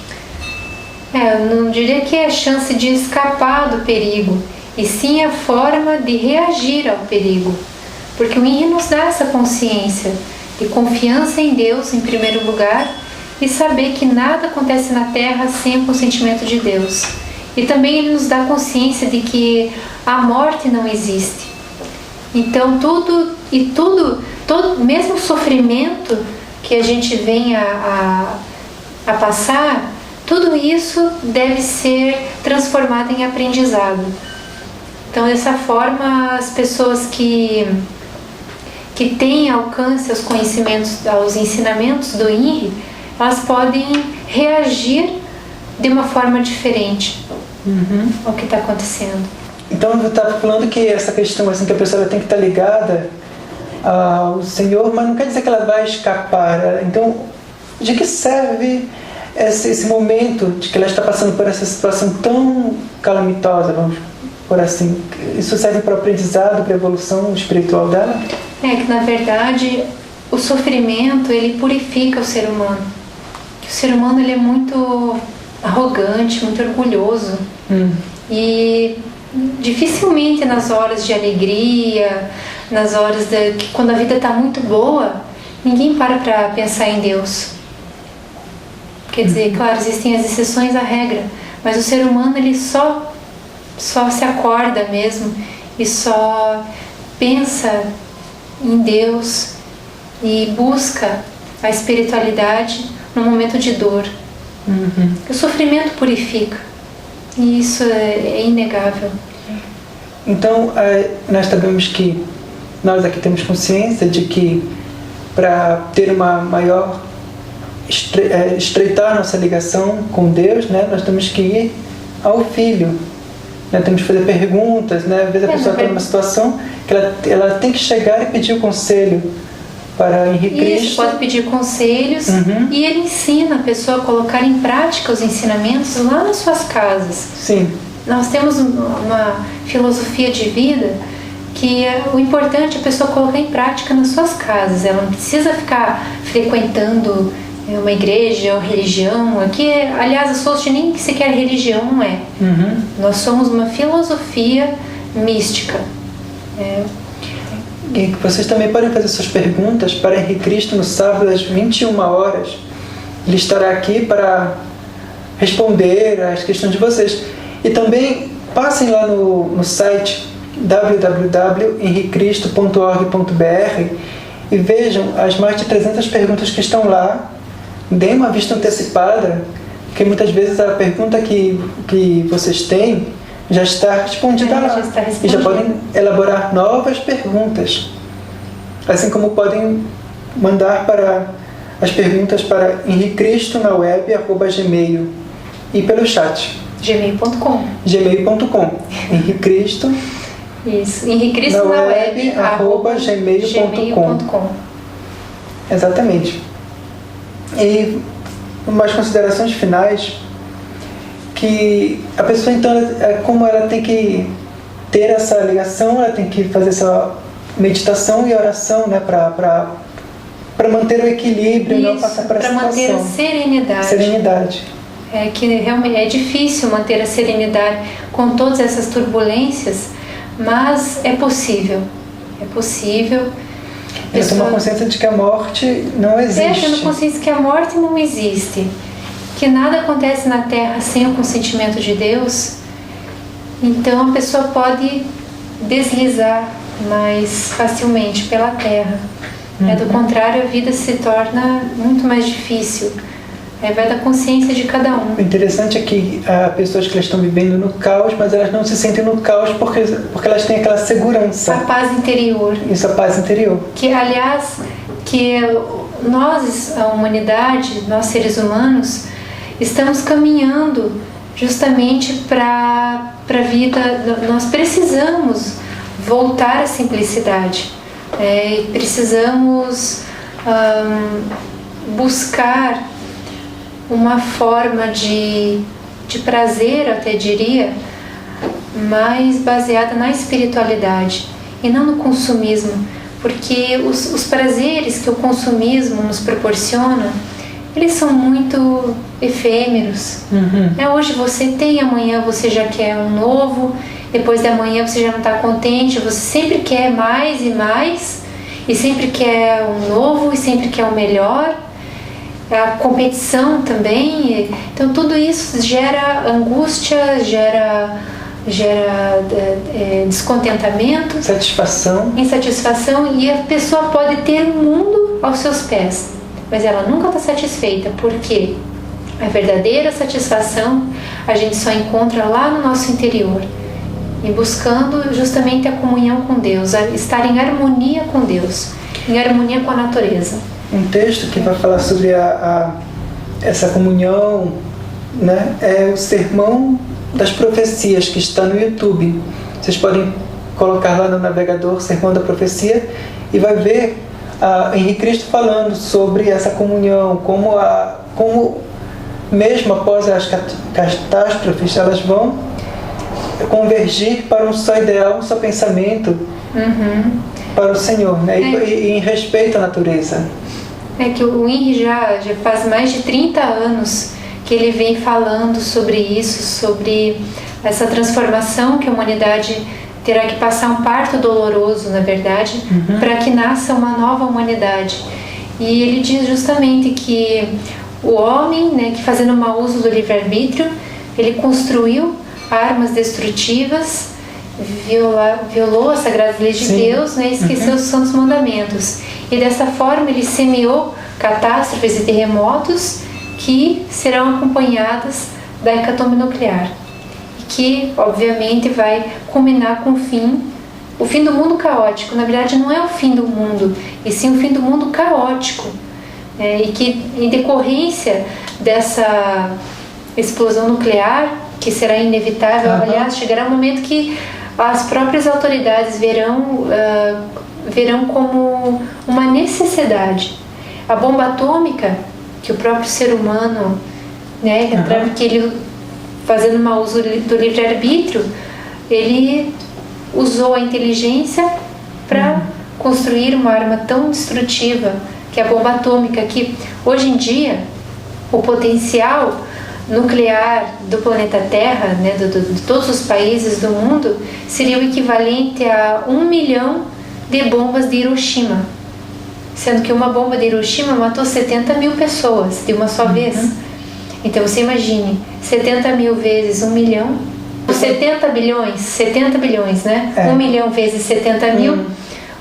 [SPEAKER 2] Eu não diria que é a chance de escapar do perigo, e sim a forma de reagir ao perigo, porque o INRI nos dá essa consciência de confiança em Deus em primeiro lugar, e saber que nada acontece na Terra sem o consentimento de Deus. E também ele nos dá consciência de que a morte não existe. Então todo mesmo o sofrimento que a gente vem a passar, tudo isso deve ser transformado em aprendizado. Então dessa forma as pessoas que têm alcance aos conhecimentos, aos ensinamentos do INRI, elas podem reagir de uma forma diferente ao que está acontecendo.
[SPEAKER 1] Então eu estava falando que essa questão assim, que a pessoa tem que estar ligada ao Senhor, mas não quer dizer que ela vai escapar. Então, de que serve esse momento de que ela está passando por essa situação tão calamitosa, vamos for assim? Isso serve para o aprendizado, para a evolução espiritual dela?
[SPEAKER 2] É que, na verdade, o sofrimento, ele purifica o ser humano. O ser humano, ele é muito arrogante, muito orgulhoso. E dificilmente nas horas de alegria, nas horas que quando a vida está muito boa, ninguém para pensar em Deus. Quer dizer, claro, existem as exceções à regra, mas o ser humano, ele só se acorda mesmo e só pensa em Deus e busca a espiritualidade no momento de dor. O sofrimento purifica, e isso é inegável.
[SPEAKER 1] Então, nós sabemos que nós aqui temos consciência de que para ter uma maior estreitar nossa ligação com Deus, né, nós temos que ir ao Filho, né, temos que fazer perguntas, né, às vezes a pessoa está numa situação que ela tem que chegar e pedir o conselho para Henrique Cristo.
[SPEAKER 2] Isso, pode pedir conselhos, e ele ensina a pessoa a colocar em prática os ensinamentos lá nas suas casas.
[SPEAKER 1] Sim.
[SPEAKER 2] Nós temos uma filosofia de vida que o importante é a pessoa colocar em prática nas suas casas. Ela não precisa ficar frequentando uma igreja ou religião. Aqui, aliás, a SOST nem sequer religião, não é. Nós somos uma filosofia mística.
[SPEAKER 1] E vocês também podem fazer suas perguntas para Henrique Cristo no sábado às 21 horas. Ele estará aqui para responder às questões de vocês. E também passem lá no site www.henricristo.org.br e vejam as mais de 300 perguntas que estão lá. Deem uma vista antecipada, porque muitas vezes a pergunta que vocês têm já está respondida lá. E já podem elaborar novas perguntas. Assim como podem mandar as perguntas para henricristo@gmail e pelo chat.
[SPEAKER 2] gmail.com.
[SPEAKER 1] Henrique Cristo.
[SPEAKER 2] Isso, henricristo@gmail.com.
[SPEAKER 1] Exatamente. E umas considerações finais, que a pessoa então, como ela tem que ter essa ligação, ela tem que fazer essa meditação e oração, né, para manter o equilíbrio. Isso, e não passar por essa situação.
[SPEAKER 2] Para manter a serenidade. É que realmente é difícil manter a serenidade com todas essas turbulências, mas é possível. É possível.
[SPEAKER 1] Eu tenho uma consciência de que a morte não existe.
[SPEAKER 2] Tendo consciência que a morte não existe, que nada acontece na Terra sem o consentimento de Deus. Então a pessoa pode deslizar mais facilmente pela Terra. Do contrário, a vida se torna muito mais difícil. Vai da consciência de cada um.
[SPEAKER 1] O interessante é que há pessoas que estão vivendo no caos, mas elas não se sentem no caos porque elas têm aquela segurança.
[SPEAKER 2] A paz interior.
[SPEAKER 1] Isso, a paz interior.
[SPEAKER 2] Que, aliás, nós, a humanidade, nós seres humanos, estamos caminhando justamente para a vida. Nós precisamos voltar à simplicidade. Precisamos buscar uma forma de prazer, até diria, mais baseada na espiritualidade e não no consumismo, porque os prazeres que o consumismo nos proporciona, eles são muito efêmeros. Hoje você tem, amanhã você já quer um novo, depois de amanhã você já não está contente, você sempre quer mais e mais, e sempre quer um novo, e sempre quer o melhor. A competição também, então tudo isso gera angústia, gera descontentamento, insatisfação, e a pessoa pode ter o mundo aos seus pés, mas ela nunca está satisfeita, porque a verdadeira satisfação a gente só encontra lá no nosso interior, e buscando justamente a comunhão com Deus, estar em harmonia com Deus, em harmonia com a natureza.
[SPEAKER 1] Um texto que vai falar sobre essa comunhão, né, é o Sermão das Profecias, que está no YouTube. Vocês podem colocar lá no navegador Sermão da Profecia e vai ver Henrique Cristo falando sobre essa comunhão, como mesmo após as catástrofes, elas vão convergir para um só ideal, um só pensamento para o Senhor, né? E em respeito à natureza.
[SPEAKER 2] É que o INRI já faz mais de 30 anos que ele vem falando sobre isso, sobre essa transformação que a humanidade terá que passar um parto doloroso, na verdade, para que nasça uma nova humanidade. E ele diz justamente que o homem, né, que fazendo mau uso do livre-arbítrio, ele construiu armas destrutivas, violou as sagradas leis de Deus, né, e esqueceu os santos mandamentos. E dessa forma ele semeou catástrofes e terremotos que serão acompanhadas da hecatombe nuclear. E que, obviamente, vai culminar com o fim do mundo caótico. Na verdade, não é o fim do mundo, e sim o fim do mundo caótico. E que, em decorrência dessa explosão nuclear, que será inevitável, aliás, chegará um momento que as próprias autoridades verão como uma necessidade. A bomba atômica, que o próprio ser humano, né, que ele, fazendo mau uso do livre-arbítrio, ele usou a inteligência para construir uma arma tão destrutiva, que é a bomba atômica, que hoje em dia o potencial nuclear do planeta Terra, né, de todos os países do mundo, seria o equivalente a 1 milhão de bombas de Hiroshima, sendo que uma bomba de Hiroshima matou 70 mil pessoas de uma só vez. Então você imagine, 70 mil vezes 1 milhão, 70 bilhões, né? 1 milhão vezes 70 mil,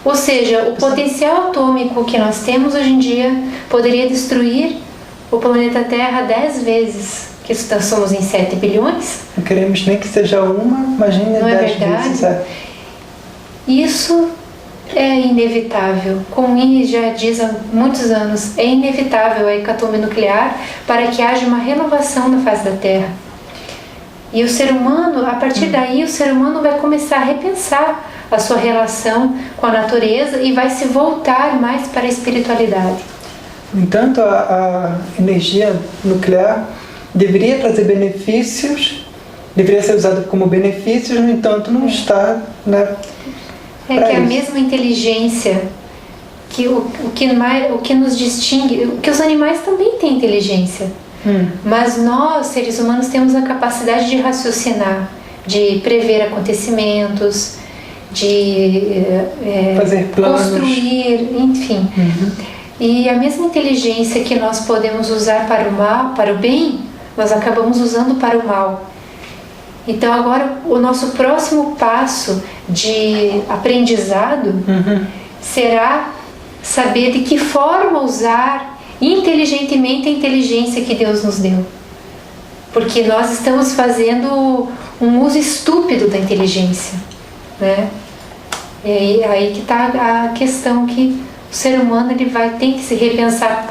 [SPEAKER 2] ou seja, o potencial atômico que nós temos hoje em dia poderia destruir o planeta Terra 10 vezes, que somos em 7 bilhões.
[SPEAKER 1] Não queremos nem que seja uma, imagine 10 vezes.
[SPEAKER 2] Isso é inevitável. Como o INRI já diz há muitos anos, é inevitável a hecatombe nuclear para que haja uma renovação na face da Terra. E o ser humano, a partir daí, o ser humano vai começar a repensar a sua relação com a natureza e vai se voltar mais para a espiritualidade.
[SPEAKER 1] No entanto, a energia nuclear deveria trazer benefícios, deveria ser usada como benefícios, no entanto, não está, né?
[SPEAKER 2] É que a mesma inteligência, que o que nos distingue, que os animais também têm inteligência, mas nós, seres humanos, temos a capacidade de raciocinar, de prever acontecimentos, de
[SPEAKER 1] fazer planos,
[SPEAKER 2] construir, enfim. E a mesma inteligência que nós podemos usar para o mal, para o bem, nós acabamos usando para o mal. Então agora o nosso próximo passo de aprendizado será saber de que forma usar inteligentemente a inteligência que Deus nos deu. Porque nós estamos fazendo um uso estúpido da inteligência, né? E aí que está a questão, que o ser humano ele vai ter que se repensar,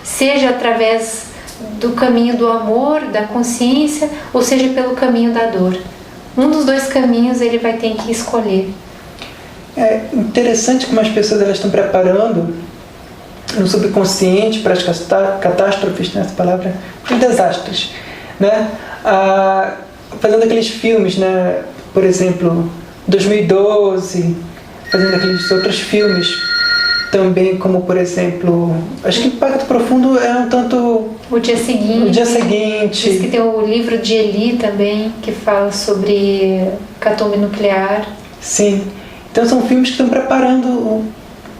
[SPEAKER 2] seja através do caminho do amor, da consciência, ou seja pelo caminho da dor. Um dos dois caminhos ele vai ter que escolher.
[SPEAKER 1] É interessante como as pessoas elas estão preparando no subconsciente para as catástrofes, né, essa palavra, os desastres, né? Fazendo aqueles filmes, né? Por exemplo, 2012, fazendo aqueles outros filmes também, como por exemplo, acho que Impacto Profundo é um tanto
[SPEAKER 2] O Dia Seguinte.
[SPEAKER 1] O Dia Seguinte.
[SPEAKER 2] Diz que tem o livro de Eli também, que fala sobre hecatombe nuclear.
[SPEAKER 1] Sim. Então são filmes que estão preparando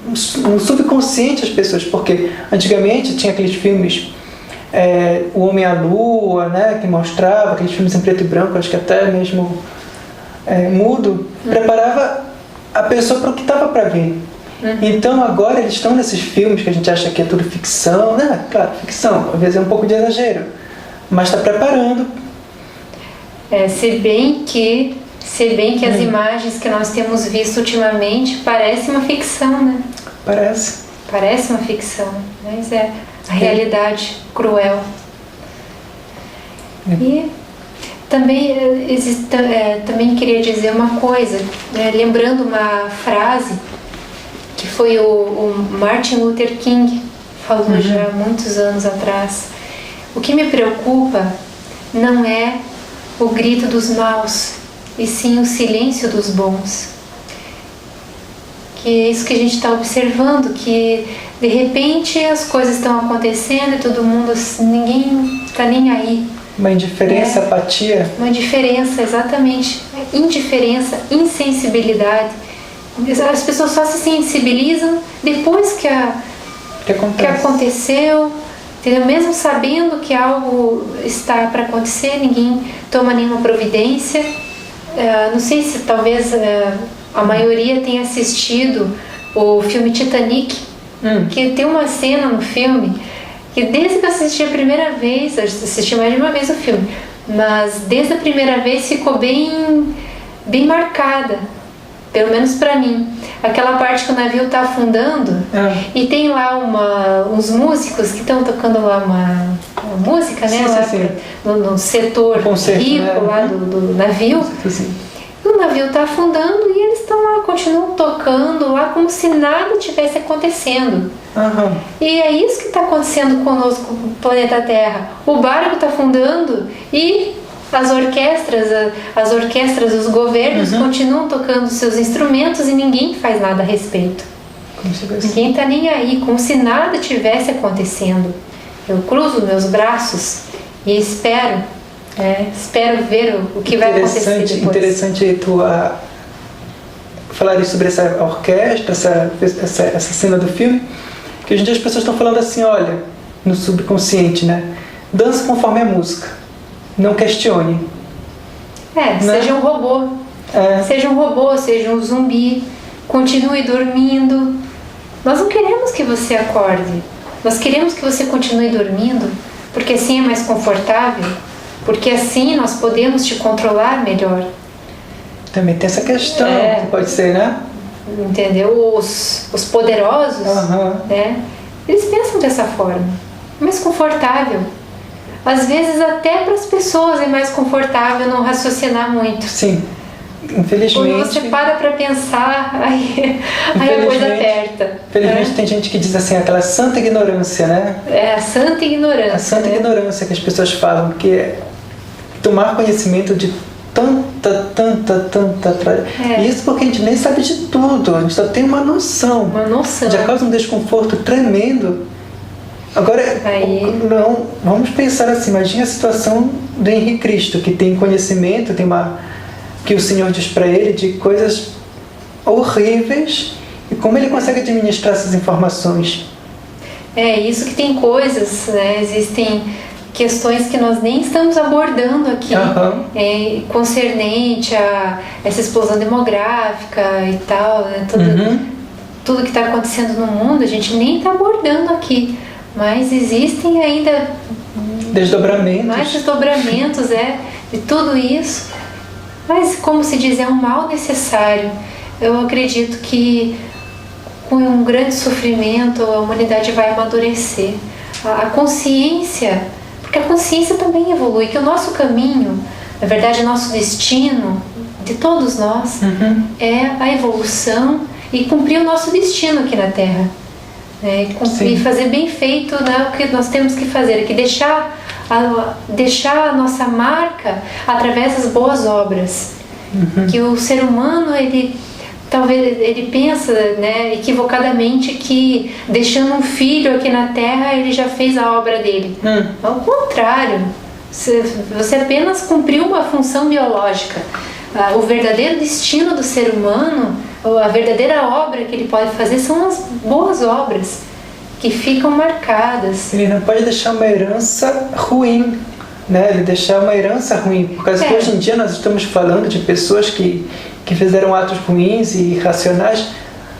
[SPEAKER 1] no subconsciente as pessoas, porque antigamente tinha aqueles filmes, O Homem à Lua, né, que mostrava aqueles filmes em preto e branco, acho que até mesmo mudo, preparava a pessoa para o que estava para vir. Então agora eles estão nesses filmes que a gente acha que é tudo ficção, né? Claro, ficção, às vezes é um pouco de exagero, mas está preparando.
[SPEAKER 2] Se bem que as imagens que nós temos visto ultimamente parecem uma ficção, né? Parece uma ficção, mas é a realidade cruel. E também, também queria dizer uma coisa, né? Lembrando uma frase que foi o Martin Luther King falou já há muitos anos atrás. O que me preocupa não é o grito dos maus, e sim o silêncio dos bons. Que é isso que a gente está observando, que de repente as coisas estão acontecendo e todo mundo, ninguém está nem aí.
[SPEAKER 1] Uma indiferença, apatia.
[SPEAKER 2] Uma indiferença, exatamente. Indiferença, insensibilidade. As pessoas só se sensibilizam depois que aconteceu, entendeu? Mesmo sabendo que algo está para acontecer, ninguém toma nenhuma providência. Não sei se talvez a maioria tenha assistido o filme Titanic, que tem uma cena no filme que desde que eu assisti a primeira vez, eu assisti mais de uma vez o filme, mas desde a primeira vez ficou bem marcada, pelo menos para mim. Aquela parte que o navio está afundando e tem lá uns músicos que estão tocando lá uma música, né?
[SPEAKER 1] Sim.
[SPEAKER 2] No setor rico, né? Lá do navio.
[SPEAKER 1] Sim.
[SPEAKER 2] O navio está afundando e eles estão lá, continuam tocando lá como se nada tivesse acontecendo. E é isso que está acontecendo conosco, no planeta Terra. O barco está afundando e as orquestras, os governos continuam tocando seus instrumentos e ninguém faz nada a respeito. Ninguém está nem aí, como se nada tivesse acontecendo. Eu cruzo meus braços e espero ver o que vai acontecer depois.
[SPEAKER 1] Interessante tu falar sobre essa orquestra, essa cena do filme, que hoje em dia as pessoas estão falando assim, olha, no subconsciente, né? Dança conforme a música, não questione.
[SPEAKER 2] Seja um robô, seja um zumbi, continue dormindo. Nós não queremos que você acorde, nós queremos que você continue dormindo, porque assim é mais confortável. Porque assim nós podemos te controlar melhor. Também
[SPEAKER 1] tem essa questão, que pode ser, né?
[SPEAKER 2] Entendeu? Os poderosos, né? Eles pensam dessa forma. Mais confortável. Às vezes até para as pessoas é mais confortável não raciocinar muito.
[SPEAKER 1] Sim. Infelizmente.
[SPEAKER 2] Quando você para pensar, aí a coisa aperta.
[SPEAKER 1] Infelizmente tem gente que diz assim, aquela santa ignorância, né?
[SPEAKER 2] A santa ignorância.
[SPEAKER 1] A santa ignorância que as pessoas falam, que é tomar conhecimento de tanta. Isso porque a gente nem sabe de tudo, a gente só tem uma noção. Já causa um desconforto tremendo. Agora, não, vamos pensar assim, imagine a situação do Henrique Cristo, que tem conhecimento, que o Senhor diz para ele de coisas horríveis, e como ele consegue administrar essas informações.
[SPEAKER 2] Isso que tem coisas, né? Existem questões que nós nem estamos abordando aqui, concernente a essa explosão demográfica e tal, né? Tudo que está acontecendo no mundo, a gente nem está abordando aqui, mas existem ainda mais desdobramentos de tudo isso. Mas, como se diz, é um mal necessário. Eu acredito que com um grande sofrimento a humanidade vai amadurecer. A consciência, porque a consciência também evolui, que o nosso caminho, na verdade, o nosso destino, de todos nós, é a evolução e cumprir o nosso destino aqui na Terra. E fazer bem feito, né, o que nós temos que fazer, que deixar a nossa marca através das boas obras. Que o ser humano, talvez ele pensa, né, equivocadamente, que deixando um filho aqui na Terra ele já fez a obra dele. Ao contrário, você apenas cumpriu uma função biológica. O verdadeiro destino do ser humano, a verdadeira obra que ele pode fazer são as boas obras que ficam marcadas.
[SPEAKER 1] Ele não pode deixar uma herança ruim, né? Ele deixar uma herança ruim, por causa que hoje em dia nós estamos falando de pessoas que fizeram atos ruins e irracionais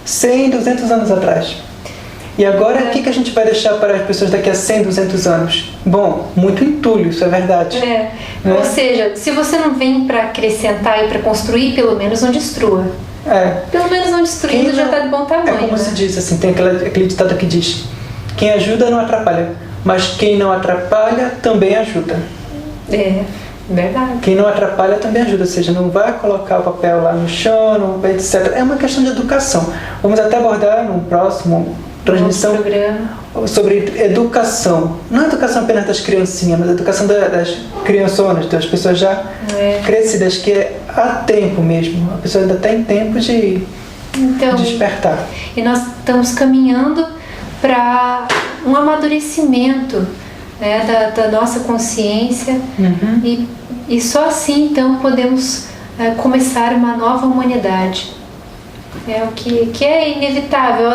[SPEAKER 1] 100, 200 anos atrás. E agora o que a gente vai deixar para as pessoas daqui a 100, 200 anos? Bom, muito entulho, isso é verdade.
[SPEAKER 2] Né? Ou seja, se você não vem para acrescentar e para construir, pelo menos não destrua. Pelo menos não destruindo já está de bom tamanho.
[SPEAKER 1] É como se diz assim, tem aquele ditado que diz: quem ajuda não atrapalha, mas quem não atrapalha também ajuda.
[SPEAKER 2] Verdade.
[SPEAKER 1] Quem não atrapalha também ajuda, ou seja, não vai colocar o papel lá no chão, etc. É uma questão de educação. Vamos até abordar num próximo transmissão sobre educação. Não a educação apenas das criancinhas, mas a educação das criançonas, das pessoas já crescidas, que é a tempo mesmo. A pessoa ainda tem tempo de despertar.
[SPEAKER 2] E nós estamos caminhando para um amadurecimento, né, da nossa consciência, e só assim então podemos começar uma nova humanidade. É o que é inevitável.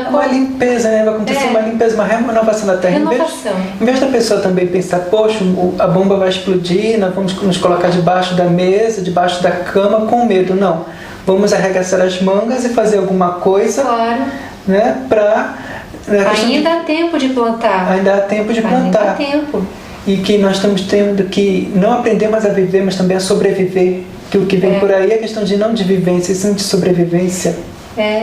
[SPEAKER 1] Uma limpeza, né? Vai acontecer uma limpeza, uma renovação da Terra. Em vez da pessoa também pensar, poxa, a bomba vai explodir, nós vamos nos colocar debaixo da mesa, debaixo da cama com medo. Não. Vamos arregaçar as mangas e fazer alguma coisa, né?
[SPEAKER 2] Ainda há tempo de plantar.
[SPEAKER 1] Ainda há tempo de plantar.
[SPEAKER 2] Ainda há tempo.
[SPEAKER 1] E que nós estamos tendo que não aprender mais a viver, mas também a sobreviver. Que o que vem por aí é questão de vivência, e sim de sobrevivência.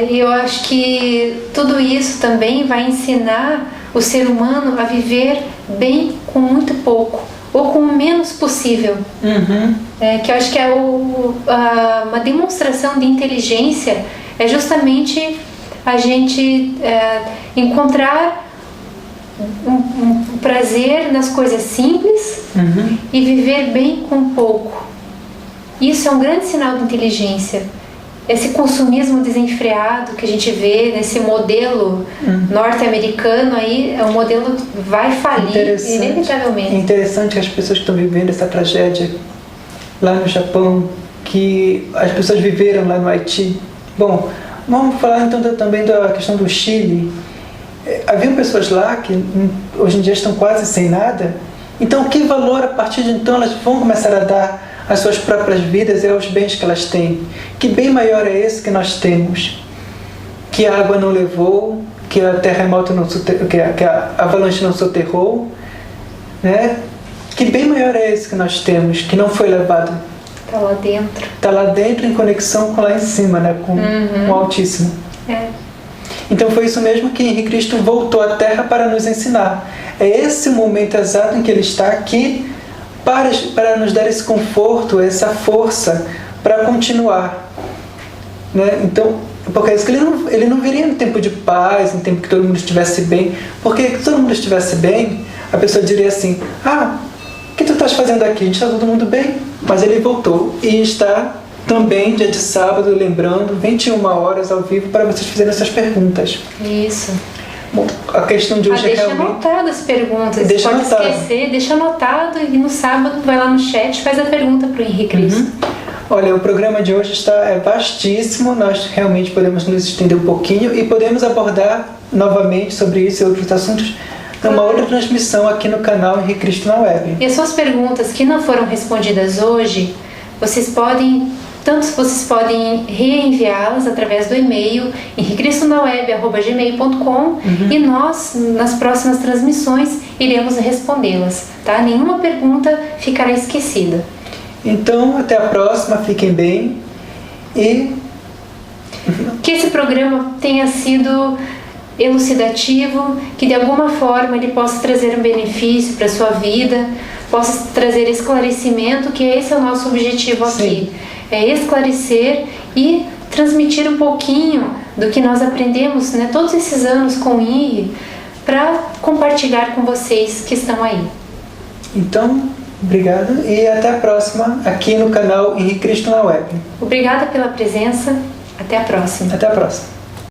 [SPEAKER 2] E eu acho que tudo isso também vai ensinar o ser humano a viver bem com muito pouco, ou com o menos possível. Que eu acho que é uma demonstração de inteligência, é justamente a gente encontrar um prazer nas coisas simples e viver bem com pouco. Isso é um grande sinal de inteligência. Esse consumismo desenfreado que a gente vê nesse modelo norte-americano aí, é um modelo que vai falir inevitavelmente.
[SPEAKER 1] É interessante que as pessoas que estão vivendo essa tragédia lá no Japão, que as pessoas viveram lá no Haiti. Bom, vamos falar então também da questão do Chile. Havia pessoas lá que hoje em dia estão quase sem nada. Então, que valor a partir de então elas vão começar a dar às suas próprias vidas e aos bens que elas têm? Que bem maior é esse que nós temos? Que a água não levou, que a terremoto não que a avalanche não soterrou, né? Que bem maior é esse que nós temos, que não foi levado?
[SPEAKER 2] Está lá dentro.
[SPEAKER 1] Está lá dentro em conexão com lá em cima, né? Com o Altíssimo. Então foi isso mesmo que Henrique Cristo voltou à Terra para nos ensinar. É esse o momento exato em que Ele está aqui para nos dar esse conforto, essa força para continuar, né? Então, porque é isso que ele não viria em tempo de paz, em tempo que todo mundo estivesse bem, porque se todo mundo estivesse bem, a pessoa diria assim, o que tu estás fazendo aqui? A gente está todo mundo bem. Mas ele voltou e está também dia de sábado, lembrando, 21 horas ao vivo para vocês fazerem essas perguntas.
[SPEAKER 2] Isso.
[SPEAKER 1] Bom, a questão de hoje
[SPEAKER 2] deixa anotado as perguntas.
[SPEAKER 1] Deixa
[SPEAKER 2] pode
[SPEAKER 1] anotado.
[SPEAKER 2] Esquecer, deixa anotado e no sábado vai lá no chat e faz a pergunta para o Henrique Cristo.
[SPEAKER 1] Olha, o programa de hoje é vastíssimo, nós realmente podemos nos estender um pouquinho e podemos abordar novamente sobre isso e outros assuntos numa outra transmissão aqui no canal Henrique Cristo na Web.
[SPEAKER 2] E as suas perguntas que não foram respondidas hoje, vocês podem reenviá-las através do e-mail henriquecristonaweb@gmail.com e nós, nas próximas transmissões, iremos respondê-las, tá? Nenhuma pergunta ficará esquecida.
[SPEAKER 1] Então, até a próxima, fiquem bem e...
[SPEAKER 2] Que esse programa tenha sido elucidativo, que de alguma forma ele possa trazer um benefício para a sua vida, possa trazer esclarecimento, que esse é o nosso objetivo aqui. Sim. É esclarecer e transmitir um pouquinho do que nós aprendemos, né, todos esses anos com o INRI, para compartilhar com vocês que estão aí.
[SPEAKER 1] Então, obrigado e até a próxima aqui no canal Henrique Cristo na Web.
[SPEAKER 2] Obrigada pela presença, até a próxima.
[SPEAKER 1] Até a próxima.